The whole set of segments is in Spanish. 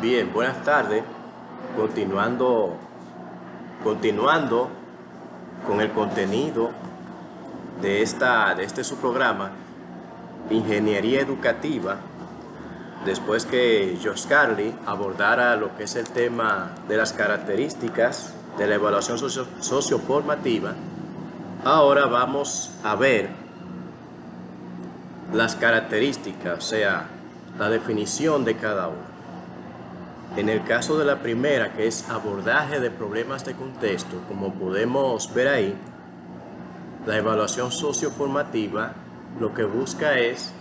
Bien, buenas tardes. Continuando con el contenido de este su programa, Ingeniería Educativa, después que Josh Carly abordara lo que es el tema de las características de la evaluación socioformativa, ahora vamos a ver las características, o sea, la definición de cada una. En el caso de la primera, que es abordaje de problemas de contexto, como podemos ver ahí, la evaluación socioformativa lo que busca es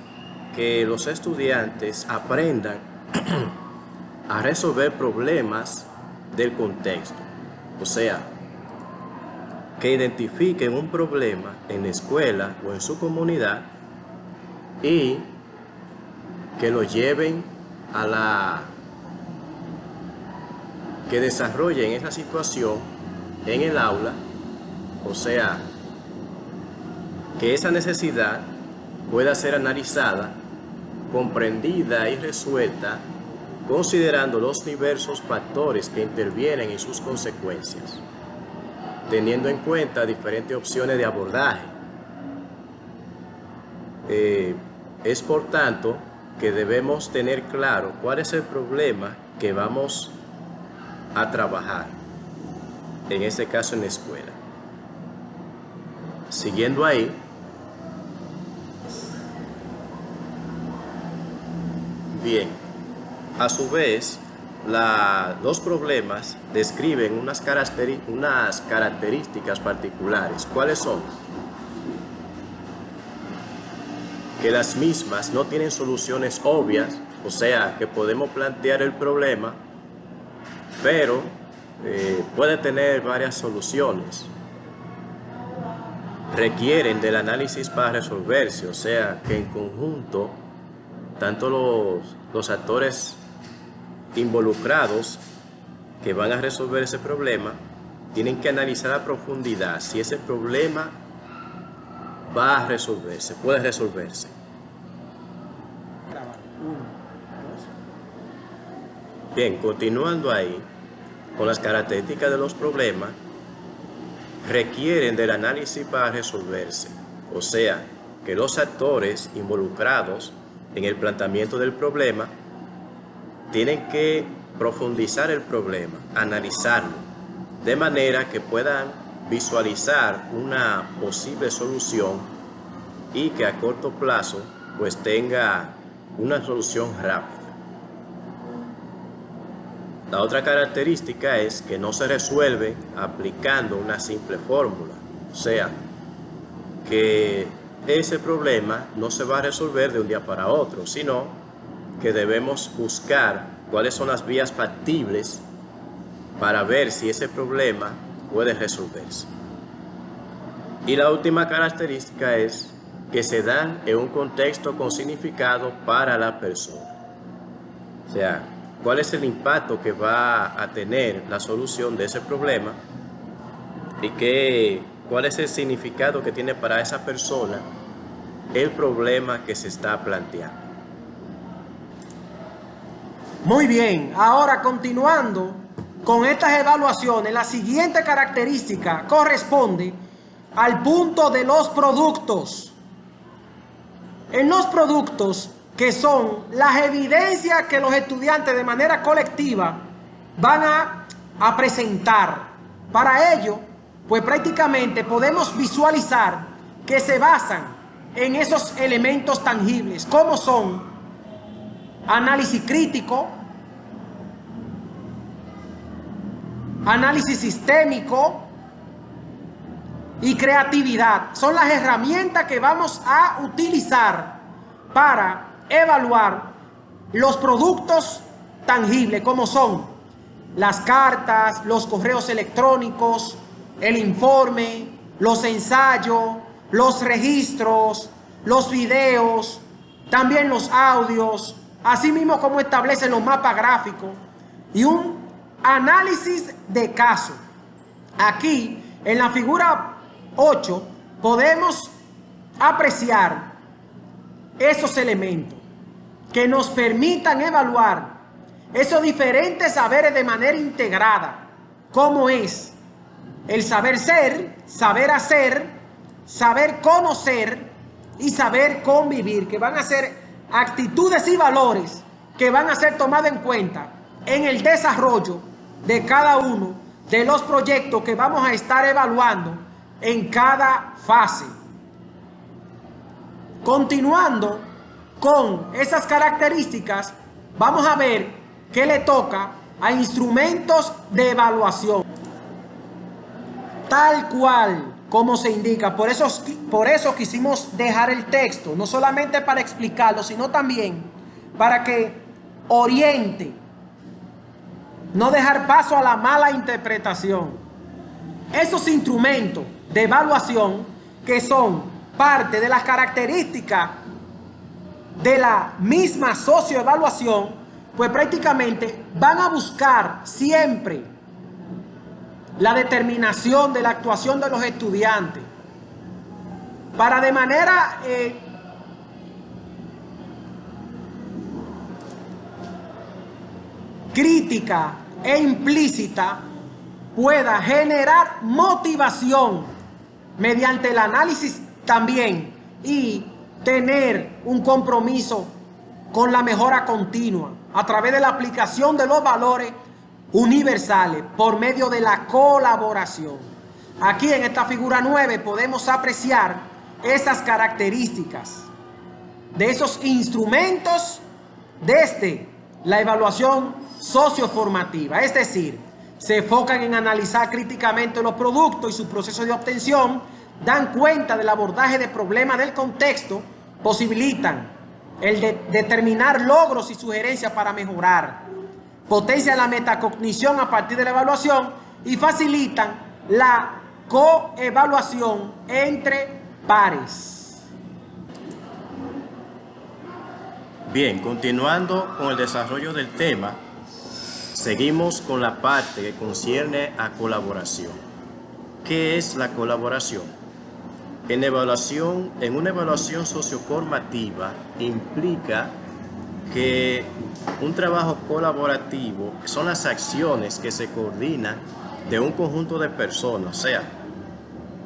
que los estudiantes aprendan a resolver problemas del contexto. O sea, que identifiquen un problema en la escuela o en su comunidad y que lo lleven que desarrollen esa situación en el aula, o sea, que esa necesidad pueda ser analizada, comprendida y resuelta, considerando los diversos factores que intervienen en sus consecuencias, teniendo en cuenta diferentes opciones de abordaje. Es por tanto que debemos tener claro cuál es el problema que vamos a trabajar, en este caso en la escuela. Siguiendo ahí, bien, a su vez, los problemas describen unas características particulares. ¿Cuáles son? Que las mismas no tienen soluciones obvias, o sea, que podemos plantear el problema, pero puede tener varias soluciones. Requieren del análisis para resolverse, o sea, que en conjunto, tanto los actores involucrados que van a resolver ese problema, tienen que analizar a profundidad si ese problema va a resolverse, puede resolverse. Bien, continuando ahí, con las características de los problemas, requieren del análisis para resolverse, o sea, que los actores involucrados en el planteamiento del problema tienen que profundizar el problema, analizarlo, de manera que puedan visualizar una posible solución y que a corto plazo pues tenga una solución rápida. La otra característica es que no se resuelve aplicando una simple fórmula, o sea, que ese problema no se va a resolver de un día para otro, sino que debemos buscar cuáles son las vías factibles para ver si ese problema puede resolverse. Y la última característica es que se dan en un contexto con significado para la persona. O sea, cuál es el impacto que va a tener la solución de ese problema y cuál es el significado que tiene para esa persona el problema que se está planteando. Muy bien, ahora continuando con estas evaluaciones, la siguiente característica corresponde al punto de los productos. En los productos, que son las evidencias que los estudiantes de manera colectiva van a presentar. Para ello, pues prácticamente podemos visualizar que se basan en esos elementos tangibles, como son análisis crítico, análisis sistémico y creatividad. Son las herramientas que vamos a utilizar para evaluar los productos tangibles, como son las cartas, los correos electrónicos, el informe, los ensayos, los registros, los videos, también los audios, así mismo como establecen los mapas gráficos y un análisis de caso. Aquí, en la figura 8, podemos apreciar esos elementos que nos permitan evaluar esos diferentes saberes de manera integrada, como es el saber ser, saber hacer, saber conocer y saber convivir, que van a ser actitudes y valores que van a ser tomados en cuenta en el desarrollo de cada uno de los proyectos que vamos a estar evaluando en cada fase. Continuando con esas características, vamos a ver qué le toca a instrumentos de evaluación. Tal cual como se indica, por eso quisimos dejar el texto, no solamente para explicarlo, sino también para que oriente, no dejar paso a la mala interpretación. Esos instrumentos de evaluación que son parte de las características de la misma socioevaluación, pues prácticamente van a buscar siempre la determinación de la actuación de los estudiantes para de manera crítica e implícita pueda generar motivación mediante el análisis también y tener un compromiso con la mejora continua a través de la aplicación de los valores universales por medio de la colaboración. Aquí en esta figura 9 podemos apreciar esas características de esos instrumentos desde la evaluación socioformativa, es decir, se enfocan en analizar críticamente los productos y su proceso de obtención, dan cuenta del abordaje de problemas del contexto, posibilitan el de determinar logros y sugerencias para mejorar, potencian la metacognición a partir de la evaluación y facilitan la coevaluación entre pares. Bien, continuando con el desarrollo del tema, seguimos con la parte que concierne a colaboración. ¿Qué es la colaboración? En una evaluación socioformativa implica que un trabajo colaborativo son las acciones que se coordinan de un conjunto de personas, o sea,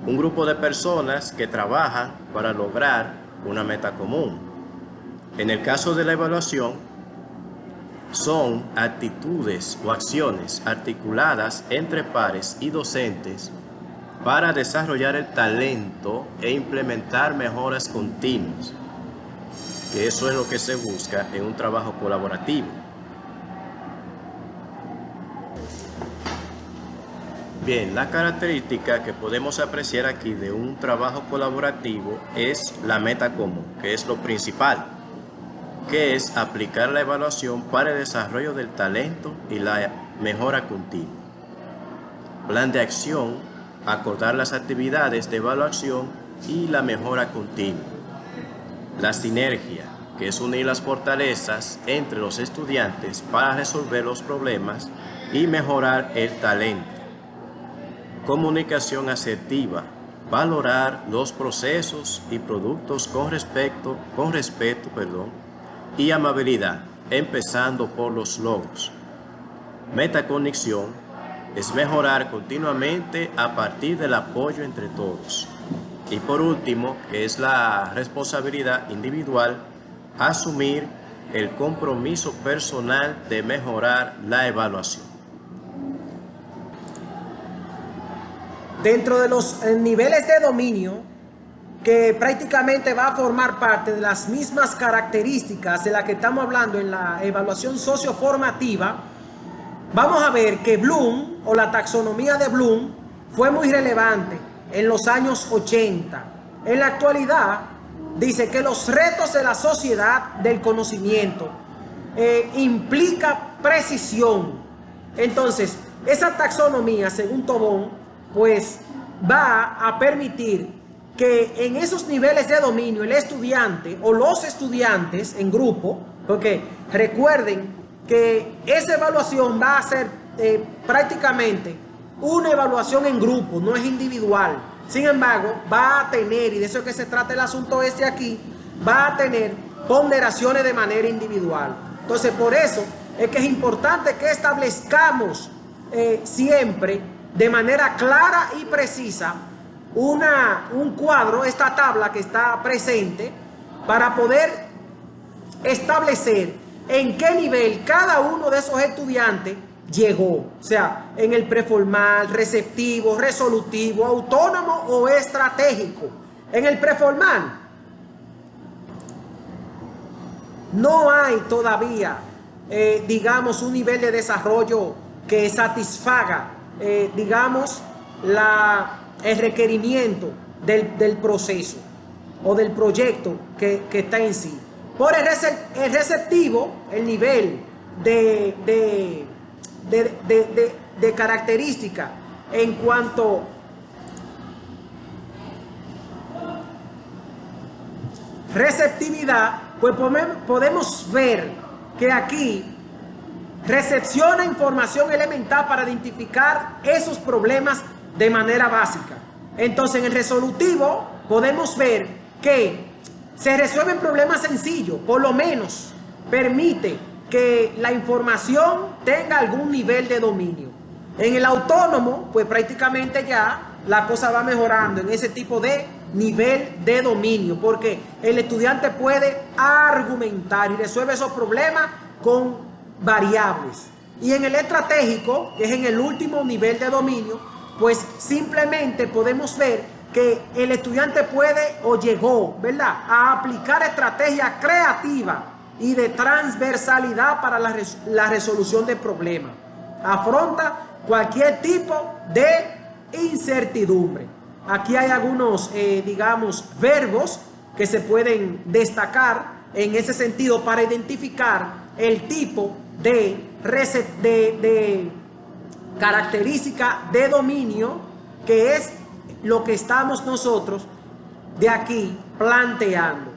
un grupo de personas que trabajan para lograr una meta común. En el caso de la evaluación, son actitudes o acciones articuladas entre pares y docentes para desarrollar el talento e implementar mejoras continuas, que eso es lo que se busca en un trabajo colaborativo. Bien, la característica que podemos apreciar aquí de un trabajo colaborativo es la meta común, que es lo principal, que es aplicar la evaluación para el desarrollo del talento y la mejora continua. Plan de acción, acordar las actividades de evaluación y la mejora continua. La sinergia, que es unir las fortalezas entre los estudiantes para resolver los problemas y mejorar el talento. Comunicación asertiva, valorar los procesos y productos con respeto, y amabilidad, empezando por los logros. Metacognición es mejorar continuamente a partir del apoyo entre todos. Y por último, que es la responsabilidad individual, asumir el compromiso personal de mejorar la evaluación. Dentro de los niveles de dominio, que prácticamente va a formar parte de las mismas características de las que estamos hablando en la evaluación socioformativa, vamos a ver que Bloom, o la taxonomía de Bloom, fue muy relevante en los años 80. En la actualidad, dice que los retos de la sociedad del conocimiento implica precisión. Entonces, esa taxonomía, según Tobón, pues va a permitir que en esos niveles de dominio el estudiante o los estudiantes en grupo, porque recuerden que esa evaluación va a ser prácticamente una evaluación en grupo, no es individual. Sin embargo, va a tener, y de eso es que se trata el asunto aquí, va a tener ponderaciones de manera individual. Entonces, por eso es que es importante que establezcamos siempre de manera clara y precisa un cuadro, esta tabla que está presente, para poder establecer en qué nivel cada uno de esos estudiantes llegó, o sea, en el preformal, receptivo, resolutivo, autónomo o estratégico. En el preformal no hay todavía, digamos, un nivel de desarrollo que satisfaga, digamos, el requerimiento del proceso o del proyecto que está en sí. Por el receptivo, el nivel de característica en cuanto receptividad, pues podemos ver que aquí recepciona información elemental para identificar esos problemas de manera básica. Entonces, en el resolutivo podemos ver que se resuelven problemas sencillos, por lo menos permite que la información tenga algún nivel de dominio. En el autónomo, pues prácticamente ya la cosa va mejorando en ese tipo de nivel de dominio, porque el estudiante puede argumentar y resuelve esos problemas con variables. Y en el estratégico, que es en el último nivel de dominio, pues simplemente podemos ver que el estudiante puede o llegó, ¿verdad?, a aplicar estrategias creativas y de transversalidad para la resolución de problemas. Afronta cualquier tipo de incertidumbre. Aquí hay algunos, digamos, verbos que se pueden destacar en ese sentido para identificar el tipo de característica de dominio, que es lo que estamos nosotros de aquí planteando.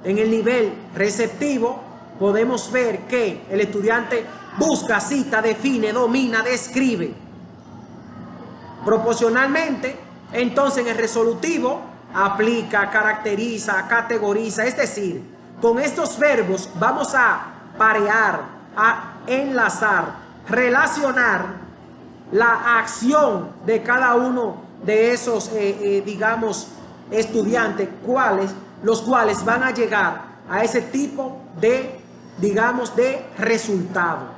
En el nivel receptivo podemos ver que el estudiante busca, cita, define, domina, describe. Proporcionalmente, entonces en el resolutivo aplica, caracteriza, categoriza, es decir, con estos verbos vamos a parear, a enlazar, relacionar la acción de cada uno de esos, digamos, estudiantes, los cuales van a llegar a ese tipo de, digamos, de resultado.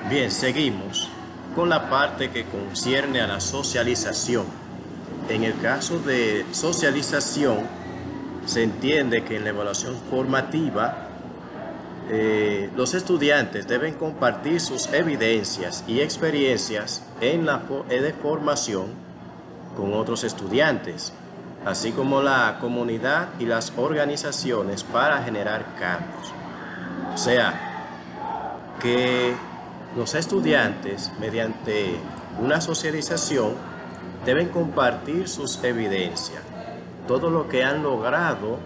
Bien, seguimos con la parte que concierne a la socialización. En el caso de socialización, se entiende que en la evaluación formativa los estudiantes deben compartir sus evidencias y experiencias de formación con otros estudiantes, así como la comunidad y las organizaciones para generar cambios. O sea, que los estudiantes, mediante una socialización, deben compartir sus evidencias, todo lo que han logrado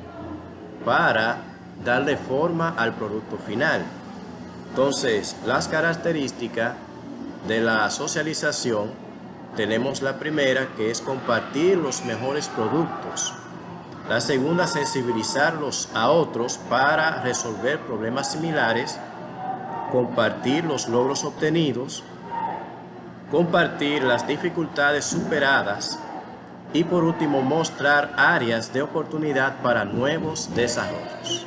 para darle forma al producto final. Entonces, las características de la socialización, tenemos la primera, que es compartir los mejores productos. La segunda, sensibilizarlos a otros para resolver problemas similares, compartir los logros obtenidos, compartir las dificultades superadas y por último mostrar áreas de oportunidad para nuevos desarrollos.